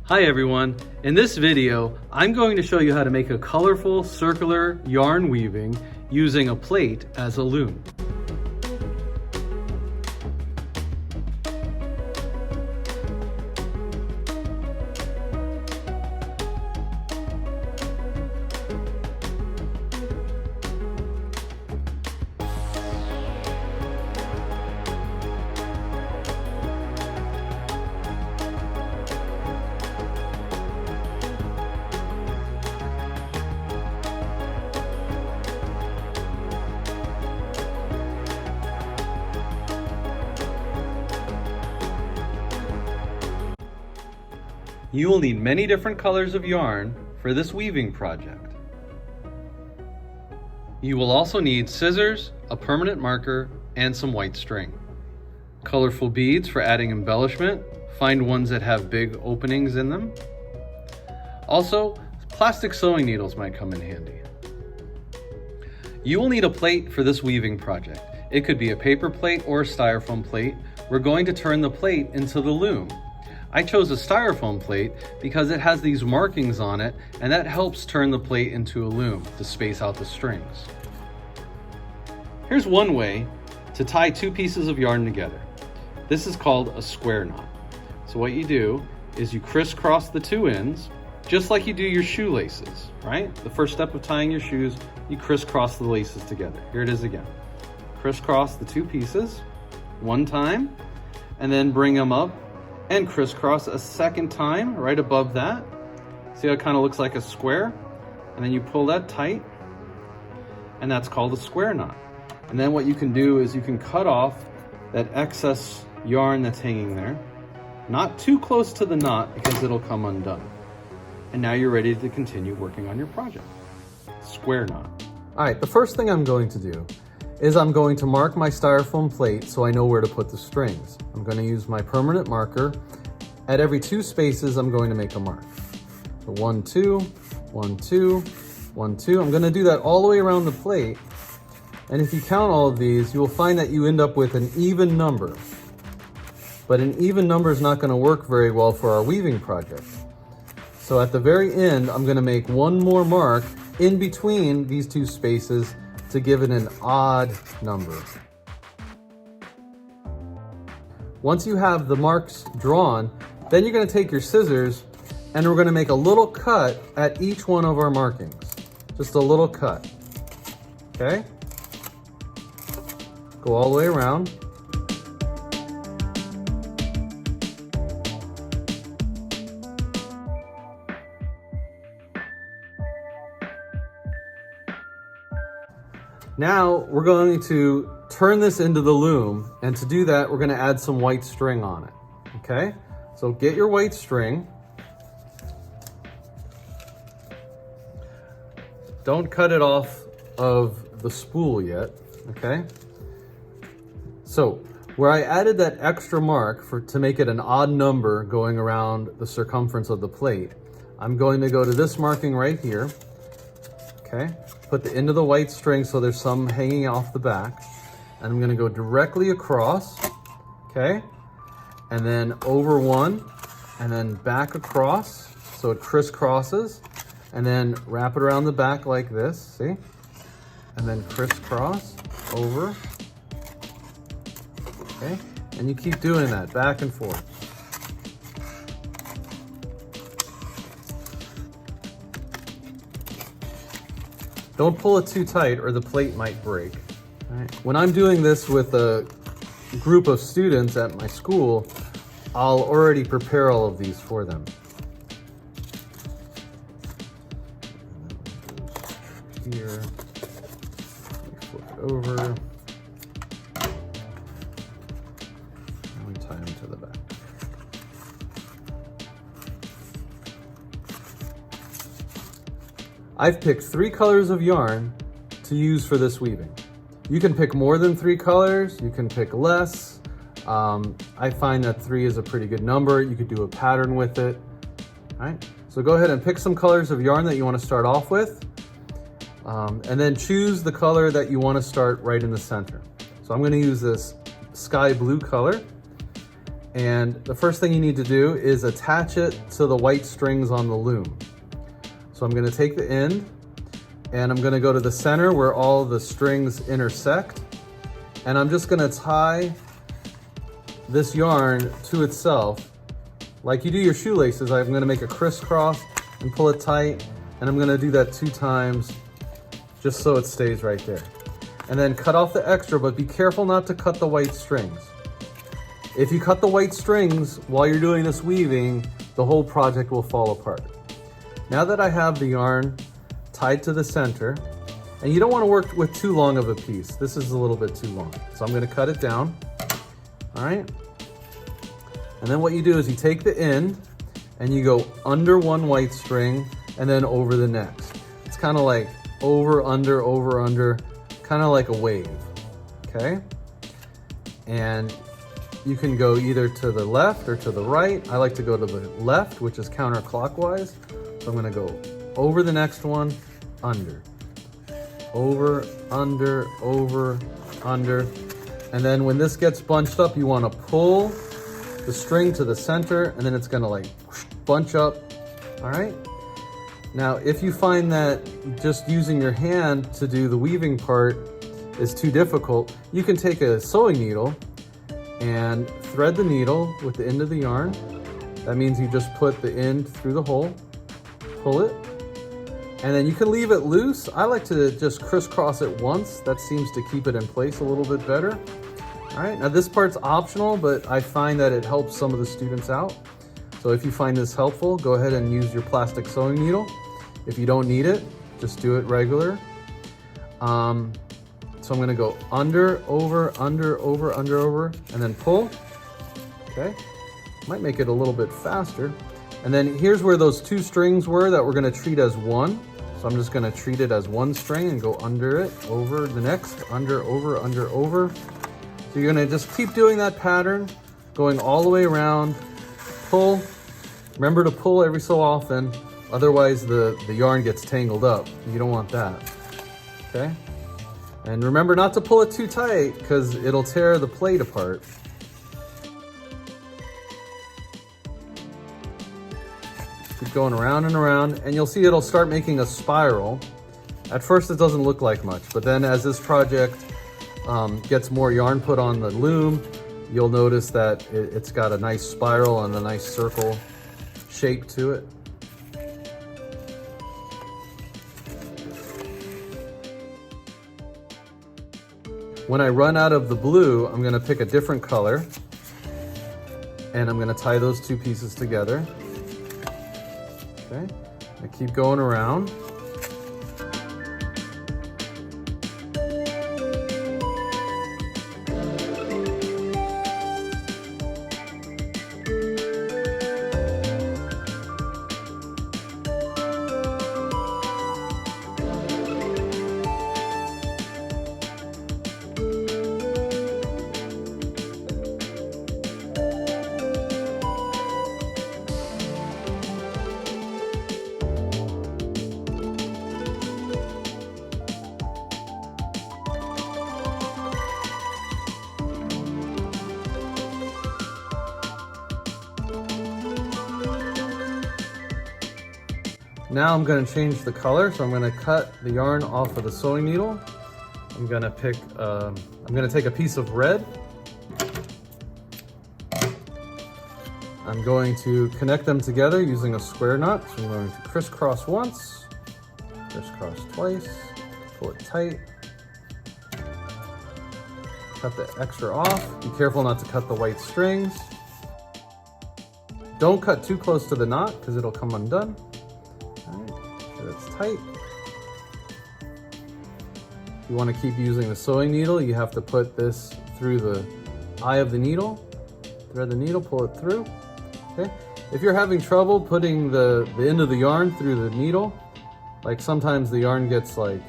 Hi everyone, in this video I'm going to show you how to make a colorful circular yarn weaving using a plate as a loom. You will need many different colors of yarn for this weaving project. You will also need scissors, a permanent marker, and some white string. Colorful beads for adding embellishment. Find ones that have big openings in them. Also, plastic sewing needles might come in handy. You will need a plate for this weaving project. It could be a paper plate or a styrofoam plate. We're going to turn the plate into the loom. I chose a styrofoam plate because it has these markings on it, and that helps turn the plate into a loom to space out the strings. Here's one way to tie two pieces of yarn together. This is called a square knot. So what you do is you crisscross the two ends, just like you do your shoelaces, right? The first step of tying your shoes, you crisscross the laces together. Here it is again. Crisscross the two pieces one time, and then bring them up and crisscross a second time right above that. See how it kind of looks like a square? And then you pull that tight, and that's called a square knot. And then what you can do is you can cut off that excess yarn that's hanging there, not too close to the knot because it'll come undone. And now you're ready to continue working on your project. Square knot. All right, the first thing I'm going to do is I'm going to mark my styrofoam plate so I know where to put the strings. I'm going to use my permanent marker. At every two spaces, I'm going to make a mark. So 1, 2, 1, 2, 1, 2. I'm going to do that all the way around the plate. And if you count all of these, you will find that you end up with an even number. But an even number is not going to work very well for our weaving project. So at the very end, I'm going to make one more mark in between these two spaces to give it an odd number. Once you have the marks drawn, then you're going to take your scissors and we're going to make a little cut at each one of our markings. Just a little cut. Okay? Go all the way around. Now we're going to turn this into the loom, and to do that we're going to add some white string on it. Okay, so get your white string. Don't cut it off of the spool yet. Okay, so where I added that extra mark to make it an odd number going around the circumference of the plate, I'm going to go to this marking right here. Okay, put the end of the white string so there's some hanging off the back, and I'm going to go directly across, okay, and then over one, and then back across so it crisscrosses, and then wrap it around the back like this, see, and then crisscross over, okay, and you keep doing that back and forth. Don't pull it too tight or the plate might break. All right. When I'm doing this with a group of students at my school, I'll already prepare all of these for them. Here, flip it over, and we tie them to the back. I've picked 3 colors of yarn to use for this weaving. You can pick more than 3 colors, you can pick less. I find that 3 is a pretty good number. You could do a pattern with it. All right, so go ahead and pick some colors of yarn that you want to start off with, and then choose the color that you want to start right in the center. So I'm going to use this sky blue color, And the first thing you need to do is attach it to the white strings on the loom. So I'm gonna take the end and I'm gonna go to the center where all the strings intersect. And I'm just gonna tie this yarn to itself. Like you do your shoelaces, I'm gonna make a crisscross and pull it tight. And I'm gonna do that 2 times just so it stays right there. And then cut off the extra, but be careful not to cut the white strings. If you cut the white strings while you're doing this weaving, the whole project will fall apart. Now that I have the yarn tied to the center, and you don't want to work with too long of a piece. This is a little bit too long. So I'm going to cut it down. All right. And then what you do is you take the end and you go under one white string and then over the next. It's kind of like over, under, kind of like a wave. Okay. And you can go either to the left or to the right. I like to go to the left, which is counterclockwise. So I'm going to go over the next one, under. Over, under, over, under. And then when this gets bunched up, you want to pull the string to the center and then it's going to like bunch up. All right. Now, if you find that just using your hand to do the weaving part is too difficult, you can take a sewing needle and thread the needle with the end of the yarn. That means you just put the end through the hole, pull it, and then you can leave it loose. I like to just crisscross it once. That seems to keep it in place a little bit better. All right, now this part's optional, but I find that it helps some of the students out. So if you find this helpful, go ahead and use your plastic sewing needle. If you don't need it, just do it regular. So I'm gonna go under, over, under, over, under, over, and then pull, okay? Might make it a little bit faster. And then here's where those 2 strings were that we're gonna treat as one. So I'm just gonna treat it as one string and go under it, over the next, under, over, under, over. So you're gonna just keep doing that pattern, going all the way around, pull. Remember to pull every so often, otherwise the yarn gets tangled up. You don't want that, okay? And remember not to pull it too tight because it'll tear the plate apart. Keep going around and around, and you'll see it'll start making a spiral. At first it doesn't look like much, but then as this project gets more yarn put on the loom, you'll notice that it's got a nice spiral and a nice circle shape to it. When I run out of the blue, I'm gonna pick a different color and I'm gonna tie those 2 pieces together. Okay, I keep going around. Now I'm going to change the color, so I'm going to cut the yarn off of the sewing needle. I'm going to take a piece of red. I'm going to connect them together using a square knot. So I'm going to crisscross once, crisscross twice, pull it tight, cut the extra off. Be careful not to cut the white strings. Don't cut too close to the knot because it'll come undone. All right, so it's tight. If you want to keep using the sewing needle, you have to put this through the eye of the needle. Thread the needle, pull it through. Okay. If you're having trouble putting the end of the yarn through the needle, like sometimes the yarn gets like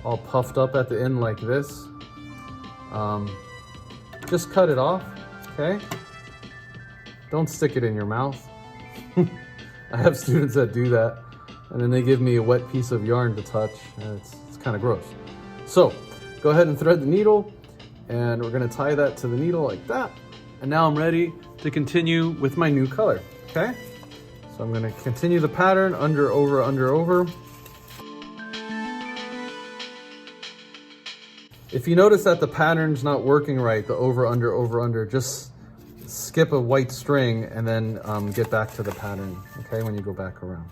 all puffed up at the end like this, just cut it off, okay? Don't stick it in your mouth. I have students that do that, and then they give me a wet piece of yarn to touch, and it's kind of gross. So go ahead and thread the needle, and we're gonna tie that to the needle like that. And now I'm ready to continue with my new color, okay? So I'm gonna continue the pattern, under, over, under, over. If you notice that the pattern's not working right, the over, under, just skip a white string and then get back to the pattern, okay, when you go back around.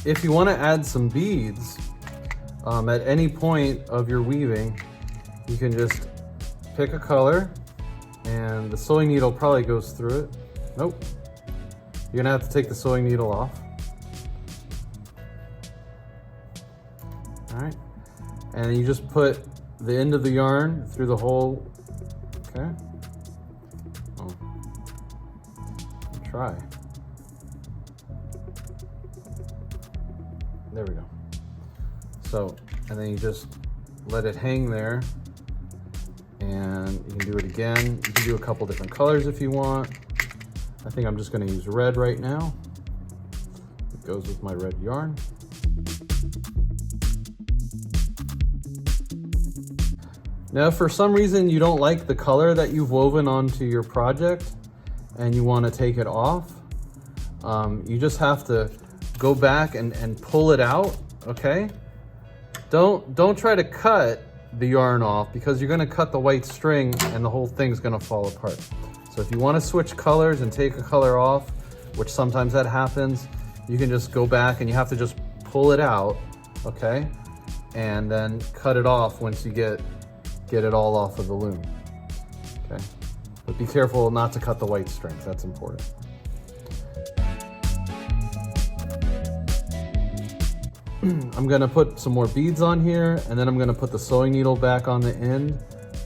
If you want to add some beads at any point of your weaving, you can just pick a color, and the sewing needle probably goes through it. Nope. You're gonna have to take the sewing needle off. All right. And you just put the end of the yarn through the hole. Okay. Oh. Try. There we go. So, and then you just let it hang there, and you can do it again. You can do a couple different colors if you want. I think I'm just going to use red right now. It goes with my red yarn. Now, if for some reason you don't like the color that you've woven onto your project and you want to take it off, you just have to go back and pull it out, okay? Don't try to cut the yarn off, because you're gonna cut the white string and the whole thing's gonna fall apart. So if you wanna switch colors and take a color off, which sometimes that happens, you can just go back and you have to just pull it out, okay? And then cut it off once you get it all off of the loom, okay? But be careful not to cut the white strings, that's important. I'm gonna put some more beads on here, and then I'm gonna put the sewing needle back on the end,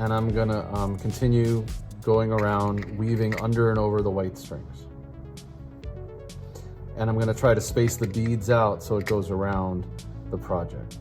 and I'm gonna continue going around weaving under and over the white strings. And I'm gonna try to space the beads out so it goes around the project.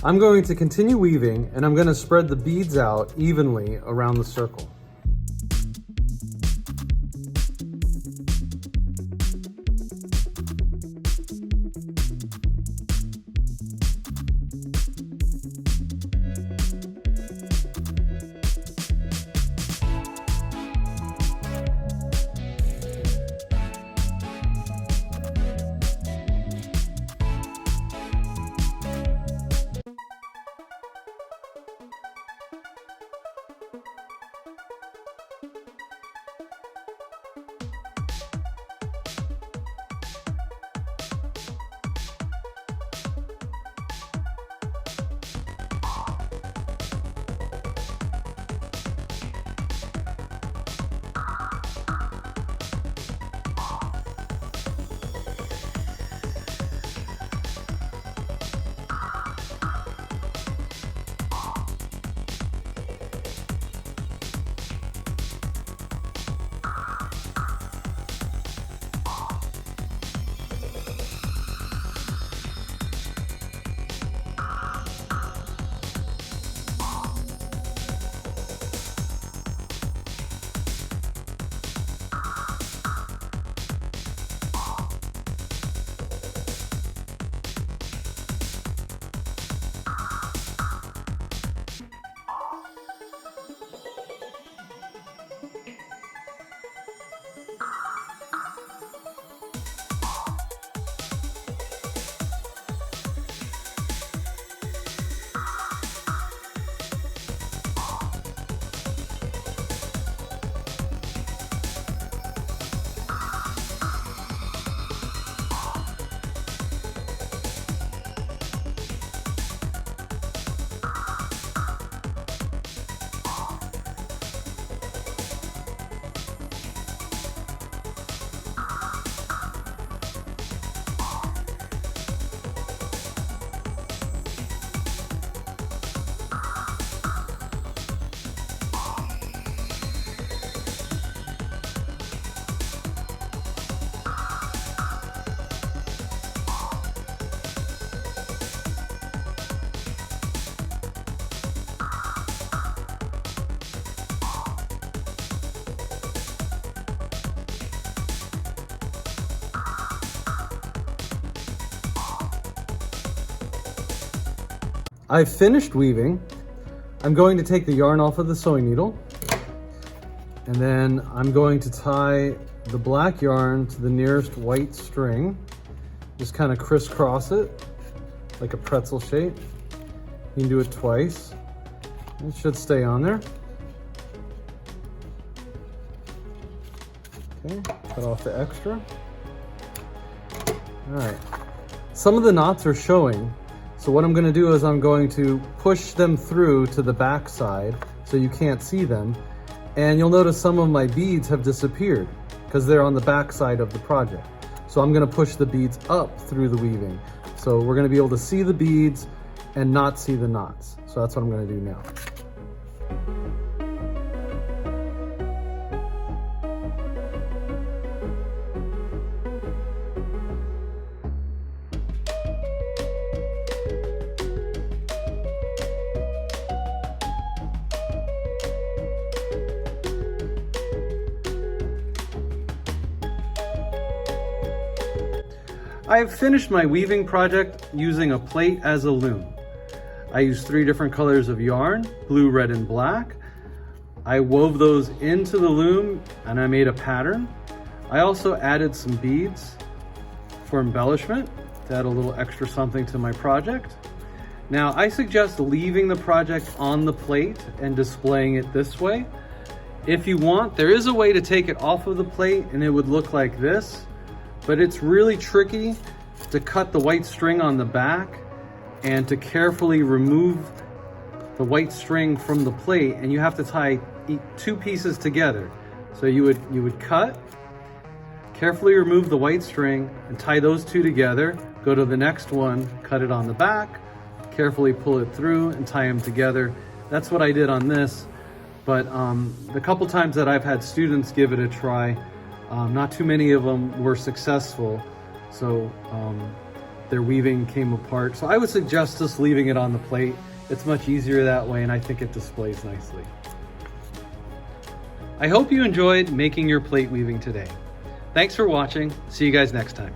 I'm going to continue weaving, and I'm going to spread the beads out evenly around the circle. I've finished weaving. I'm going to take the yarn off of the sewing needle, and then I'm going to tie the black yarn to the nearest white string. Just kind of crisscross it like a pretzel shape. You can do it twice. It should stay on there. Okay, cut off the extra. All right, some of the knots are showing. So what I'm gonna do is I'm going to push them through to the back side so you can't see them. And you'll notice some of my beads have disappeared because they're on the back side of the project. So I'm gonna push the beads up through the weaving. So we're gonna be able to see the beads and not see the knots. So that's what I'm gonna do now. I've finished my weaving project using a plate as a loom. I used 3 different colors of yarn, blue, red, and black. I wove those into the loom and I made a pattern. I also added some beads for embellishment to add a little extra something to my project. Now, I suggest leaving the project on the plate and displaying it this way. If you want, there is a way to take it off of the plate and it would look like this. But it's really tricky to cut the white string on the back and to carefully remove the white string from the plate, and you have to tie 2 pieces together. So you would cut, carefully remove the white string and tie those 2 together, go to the next one, cut it on the back, carefully pull it through and tie them together. That's what I did on this, but the couple times that I've had students give it a try, not too many of them were successful, so their weaving came apart. So I would suggest just leaving it on the plate. It's much easier that way, and I think it displays nicely. I hope you enjoyed making your plate weaving today. Thanks for watching. See you guys next time.